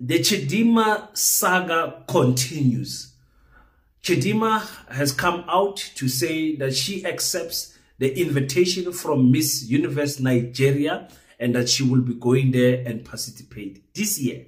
The Chidimma saga continues. Chidimma has come out to say that she accepts the invitation from Miss Universe Nigeria and that she will be going there and participate this year.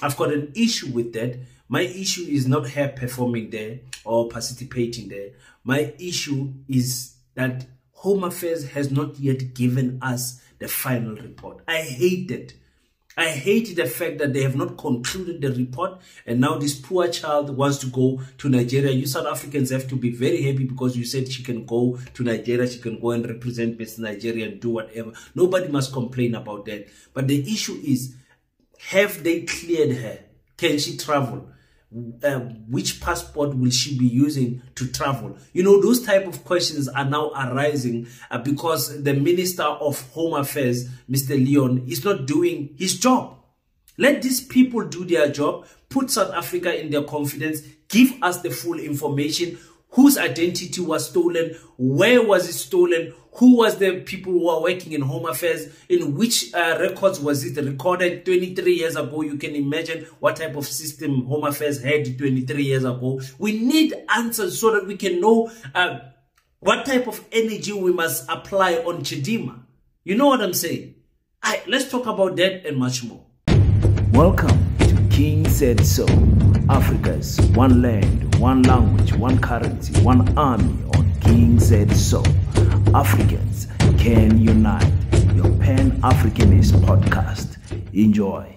I've got an issue with that. My issue is not her performing there or participating there. My issue is that Home Affairs has not yet given us the final report. I hate it. I hate the fact that they have not concluded the report and now this poor child wants to go to Nigeria. You South Africans have to be very happy because you said she can go to Nigeria, she can go and represent Miss Nigeria and do whatever. Nobody must complain about that. But the issue is, have they cleared her? Can she travel? Which passport will she be using to travel? You know, those type of questions are now arising because the Minister of Home Affairs, Mr. Leon, is not doing his job. Let these people do their job, put South Africa in their confidence, give us the full information. Whose identity was stolen? Where was it stolen? Who was the people who are working in Home Affairs? In which records was it recorded 23 years ago? You can imagine what type of system Home Affairs had 23 years ago. We need answers so that we can know what type of energy we must apply on Chidimma. You know what I'm saying? Let's talk about that and much more. Welcome to King Said So, Africa's one land, one language, one currency, one army on King Said So. Africans can unite. Your Pan-Africanist podcast. Enjoy.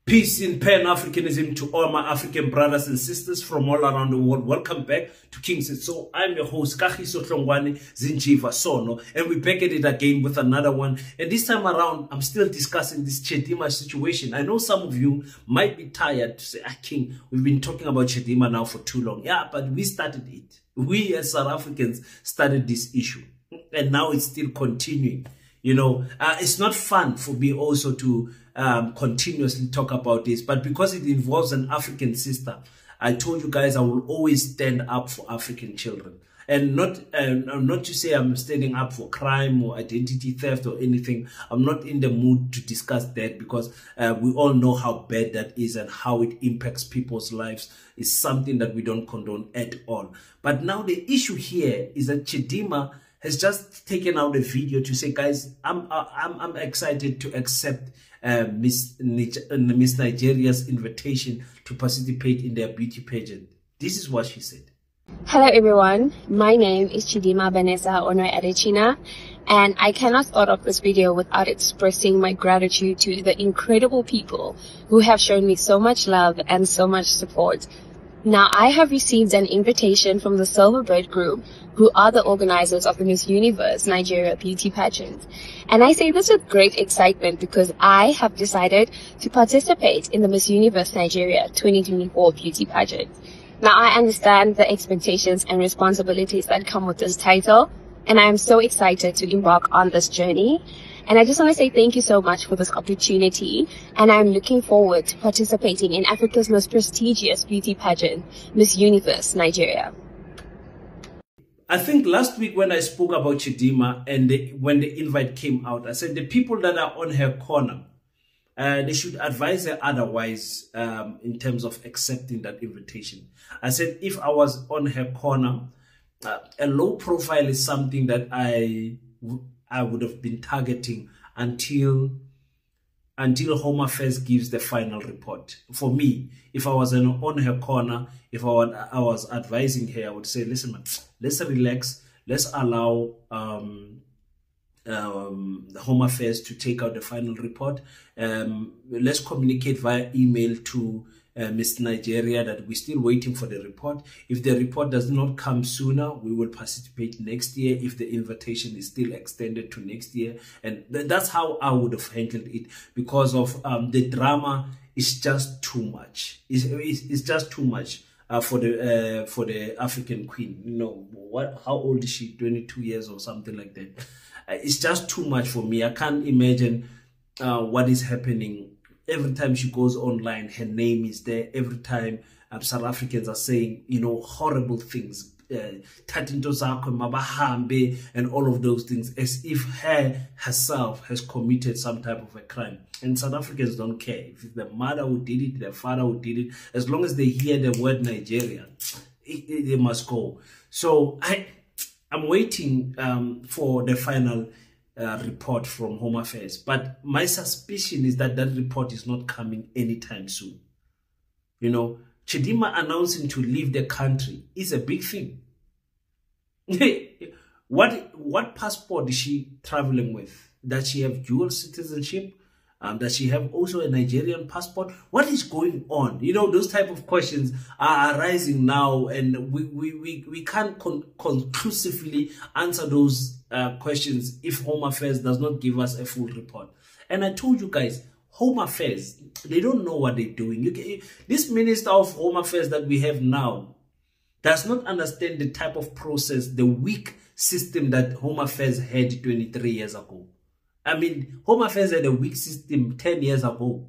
Peace in Pan-Africanism to all my African brothers and sisters from all around the world. Welcome back to King Said So. I'm your host, Kagiso Tlongwane Zinjiva Sono, and we're back at it again with another one. And this time around, I'm still discussing this Chidimma situation. I know some of you might be tired to say, King, we've been talking about Chidimma now for too long. Yeah, but we started it. We as South Africans started this issue, and now it's still continuing. You know, it's not fun for me also to continuously talk about this, but because it involves an African sister, I told you guys I will always stand up for African children. And not to say I'm standing up for crime or identity theft or anything. I'm not in the mood to discuss that because we all know how bad that is and how it impacts people's lives. It's something that we don't condone at all. But now the issue here is that Chidimma has just taken out a video to say, guys, I'm excited to accept Miss Nigeria's invitation to participate in their beauty pageant. This is what she said. Hello everyone, my name is Chidimma Adetshina, and I cannot start off this video without expressing my gratitude to the incredible people who have shown me so much love and so much support. Now, I have received an invitation from the Silverbird Group, who are the organizers of the Miss Universe Nigeria beauty pageant. And I say this with great excitement because I have decided to participate in the Miss Universe Nigeria 2024 beauty pageant. Now, I understand the expectations and responsibilities that come with this title, and I am so excited to embark on this journey. And I just want to say thank you so much for this opportunity, and I'm looking forward to participating in Africa's most prestigious beauty pageant, Miss Universe Nigeria. I think last week when I spoke about Chidimma and when the invite came out, I said the people that are on her corner, they should advise her otherwise in terms of accepting that invitation. I said if I was on her corner, a low profile is something that I would have been targeting until Home Affairs gives the final report. For me, if I was on her corner, if I was advising her, I would say, listen, man, let's relax. Let's allow the Home Affairs to take out the final report. Let's communicate via email to Miss Nigeria that we're still waiting for the report. If the report does not come sooner, we will participate next year if the invitation is still extended to next year. And that's how I would have handled it, because of the drama is just too much. It's just too much for the African queen. You know, how old is she? 22 years or something like that. It's just too much for me. I can't imagine what is happening. Every time she goes online, her name is there. Every time South Africans are saying, you know, horrible things, tatinto zakho mabahambe and all of those things, as if herself has committed some type of a crime. And South Africans don't care if it's the mother who did it, the father who did it. As long as they hear the word Nigeria, they must go. So I'm waiting for the final report from Home Affairs, but my suspicion is that that report is not coming anytime soon. You know, Chidimma announcing to leave the country is a big thing. What passport is she traveling with? Does she have dual citizenship? Does she have also a Nigerian passport? What is going on? You know, those type of questions are arising now, and we can't conclusively answer those questions if Home Affairs does not give us a full report. And I told you guys, Home Affairs, they don't know what they're doing. This Minister of Home Affairs that we have now does not understand the type of process, the weak system that Home Affairs had 23 years ago. I mean, Home Affairs had a weak system 10 years ago.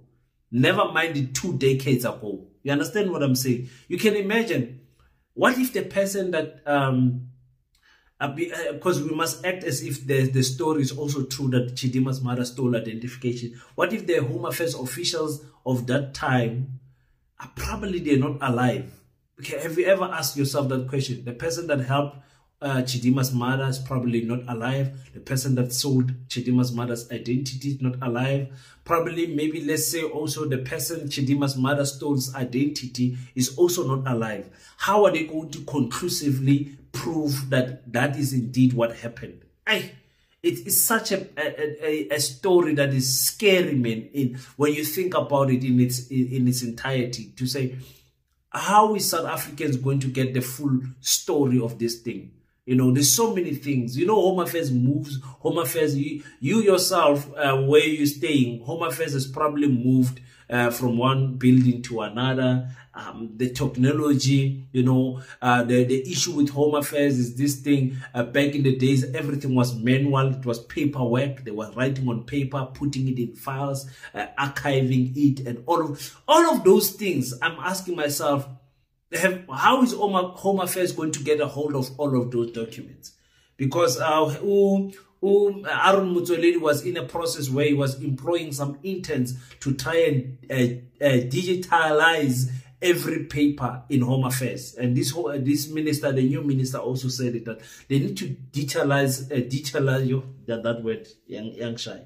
Never mind 2 decades ago. You understand what I'm saying? You can imagine, what if the person that, because we must act as if the story is also true that Chidimma's mother stole identification. What if the Home Affairs officials of that time are probably they're not alive? Okay, have you ever asked yourself that question? The person that helped Chidimma's mother is probably not alive. The person that sold Chidimma's mother's identity is not alive. Probably, maybe, let's say also the person Chidimma's mother stole's identity is also not alive. How are they going to conclusively prove that that is indeed what happened? It is such a story that is scary, man, when you think about it in its entirety, to say, how is South Africans going to get the full story of this thing? You know, there's so many things. You know, Home Affairs moves. Home Affairs, you yourself, where you're staying, Home Affairs has probably moved from one building to another. The technology, you know, the issue with Home Affairs is this thing. Back in the days, everything was manual. It was paperwork. They were writing on paper, putting it in files, archiving it, and all of those things. I'm asking myself, how is Home Affairs going to get a hold of all of those documents? Because Aaron Motsoaledi was in a process where he was employing some interns to try and digitalize every paper in Home Affairs. And this minister, the new minister, also said it, that they need to digitalize that word, young shy.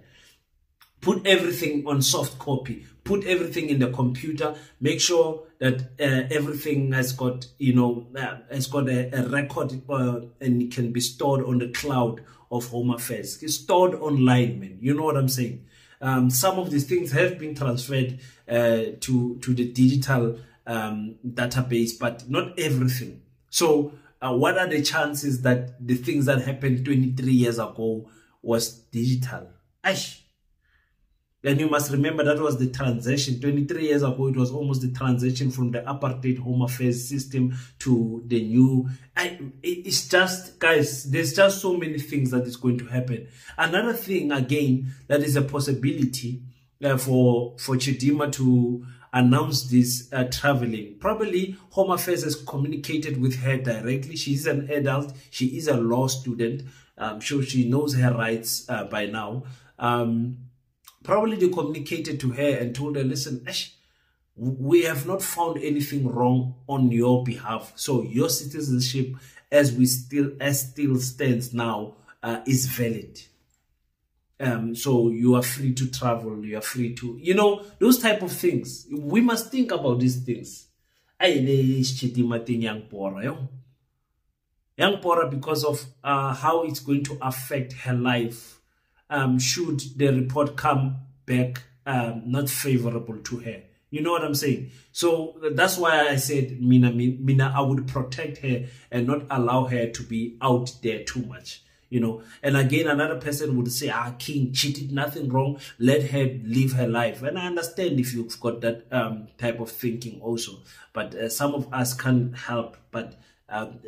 Put everything on soft copy. Put everything in the computer. Make sure that everything has got, you know, has got a record and it can be stored on the cloud of Home Affairs. It's stored online, man. You know what I'm saying? Some of these things have been transferred to the digital database, but not everything. So what are the chances that the things that happened 23 years ago was digital? And you must remember that was the transition. 23 years ago, it was almost the transition from the apartheid Home Affairs system to the new. It's just, guys, there's just so many things that is going to happen. Another thing, again, that is a possibility for Chidimma to announce this traveling. Probably Home Affairs has communicated with her directly. She is an adult. She is a law student. I'm sure she knows her rights by now. Probably they communicated to her and told her, listen, we have not found anything wrong on your behalf. So your citizenship, as still stands now, is valid. So you are free to travel. You are free to, you know, those type of things. We must think about these things. Young Pora, because of how it's going to affect her life. Should the report come back not favorable to her. You know what I'm saying? So that's why I said, Mina, I would protect her and not allow her to be out there too much. You know, and again, another person would say, King, she did nothing wrong. Let her live her life. And I understand if you've got that type of thinking also. But some of us can't help but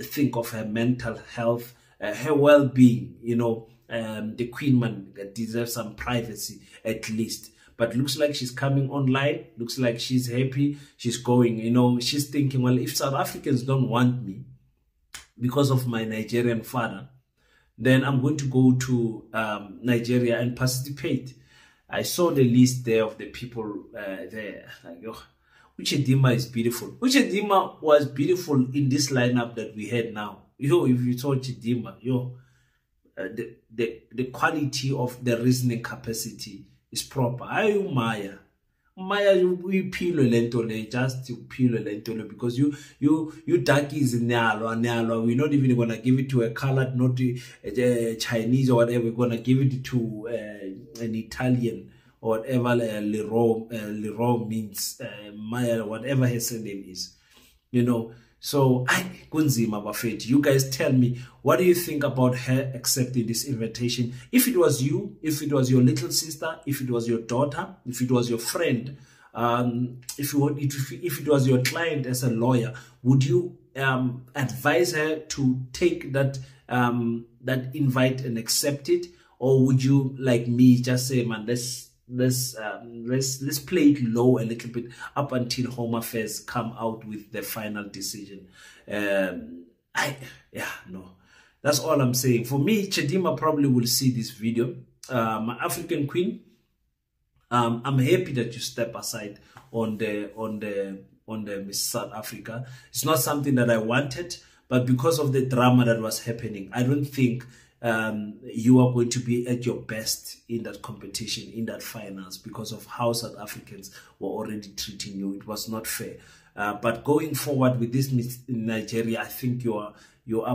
think of her mental health, her well-being, you know. The Queen Man deserves some privacy at least. But looks like she's coming online. Looks like she's happy. She's going, you know, she's thinking, well, if South Africans don't want me, because of my Nigerian father, then I'm going to go to Nigeria and participate. I saw the list there of the people there. Like, oh, Chidimma is beautiful. Chidimma was beautiful in this lineup that we had now. Yo, if you saw Chidimma, yo, the quality of the reasoning capacity is proper. Ayu Maya. Maya, you peel lentole, just you peel lentole, because you darkies in Nyalo, we're not even gonna give it to a colored, not a Chinese or whatever. We're gonna give it to an Italian or whatever Leroy means, Maya, whatever her surname is, you know. So, Kunzima Buffet, you guys tell me, what do you think about her accepting this invitation? If it was you, if it was your little sister, if it was your daughter, if it was your friend, if it was your client as a lawyer, would you advise her to take that invite and accept it, or would you, like me, just say, man, let's play it low a little bit up until Home Affairs come out with the final decision? No, that's all I'm saying. For me, Chidimma probably will see this video. My African queen, I'm happy that you step aside on the Miss South Africa. It's not something that I wanted, but because of the drama that was happening, I don't think you are going to be at your best in that competition, in that finals, because of how South Africans were already treating you. It was not fair. But going forward with this Miss Nigeria, I think you are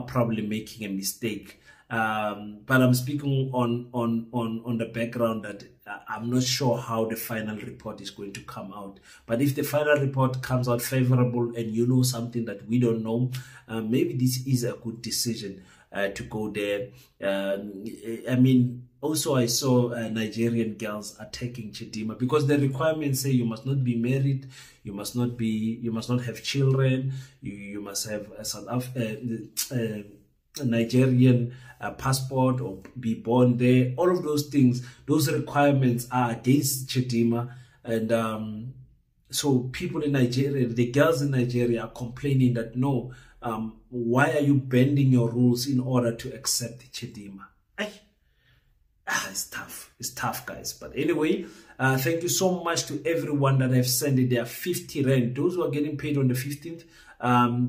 probably making a mistake. But I'm speaking on the background that I'm not sure how the final report is going to come out. But if the final report comes out favorable and you know something that we don't know, maybe this is a good decision to go there. I mean, also I saw Nigerian girls attacking Chidimma because the requirements say you must not be married, you must not have children, you must have a Nigerian passport or be born there. All of those things, those requirements are against Chidimma, and so people in Nigeria, the girls in Nigeria, are complaining that no, why are you bending your rules in order to accept Chidimma? It's tough. It's tough, guys. But anyway, thank you so much to everyone that have sent their 50 rand. Those who are getting paid on the 15th,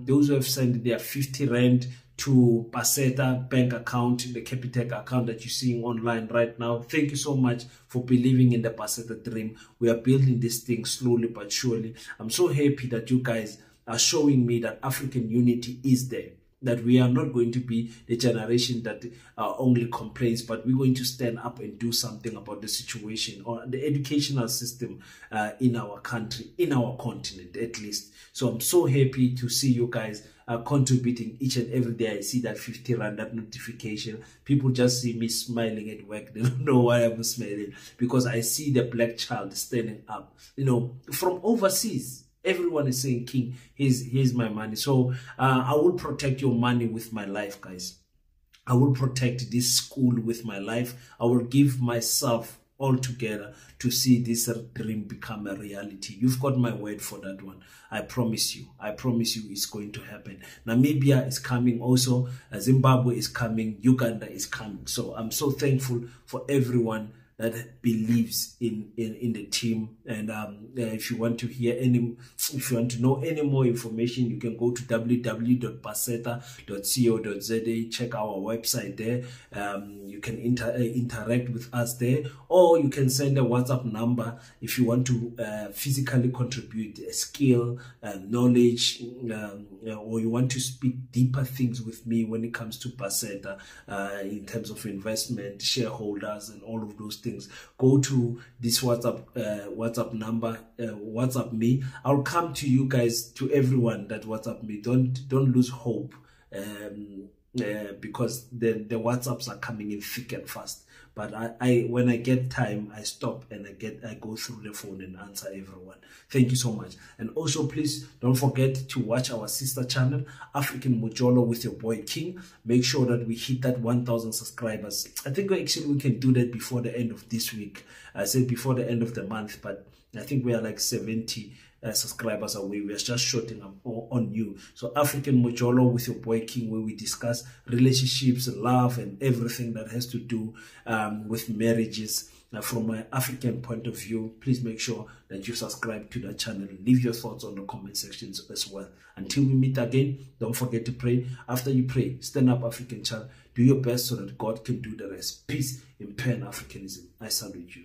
those who have sent their 50 rand to Paseta bank account, the Capitec account that you're seeing online right now. Thank you so much for believing in the Paseta dream. We are building this thing slowly but surely. I'm so happy that you guys are showing me that African unity is there, that we are not going to be the generation that only complains, but we're going to stand up and do something about the situation or the educational system in our country, in our continent at least. So I'm so happy to see you guys contributing each and every day. I see that 50 rand, that notification. People just see me smiling at work. They don't know why I'm smiling, because I see the black child standing up, you know, from overseas. Everyone is saying, King, here's my money. So I will protect your money with my life, guys. I will protect this school with my life. I will give myself all together to see this dream become a reality. You've got my word for that one. I promise you. I promise you it's going to happen. Namibia is coming also. Zimbabwe is coming. Uganda is coming. So I'm so thankful for everyone that believes in the team. And if you want to know any more information, you can go to www.paseta.co.za. check our website there. You can interact with us there, or you can send a WhatsApp number if you want to physically contribute a skill, knowledge, or you want to speak deeper things with me when it comes to Paseta in terms of investment, shareholders, and all of those things. Go to this WhatsApp number, WhatsApp me. I'll come to you guys, to everyone that WhatsApp me. Don't lose hope, because the WhatsApps are coming in thick and fast. But I when I get time, I stop and I go through the phone and answer everyone. Thank you so much. And also, please don't forget to watch our sister channel, African Mojolo with your boy King. Make sure that we hit that 1,000 subscribers. I think we can do that before the end of this week. I said before the end of the month, but I think we are like 70 subscribers away. We are just shorting up on you. So African Mojolo with your boy King, where we discuss relationships, love, and everything that has to do with marriages. From an African point of view, please make sure that you subscribe to the channel. Leave your thoughts on the comment sections as well. Until we meet again, don't forget to pray. After you pray, stand up, African child. Do your best so that God can do the rest. Peace in Pan-Africanism. I salute you.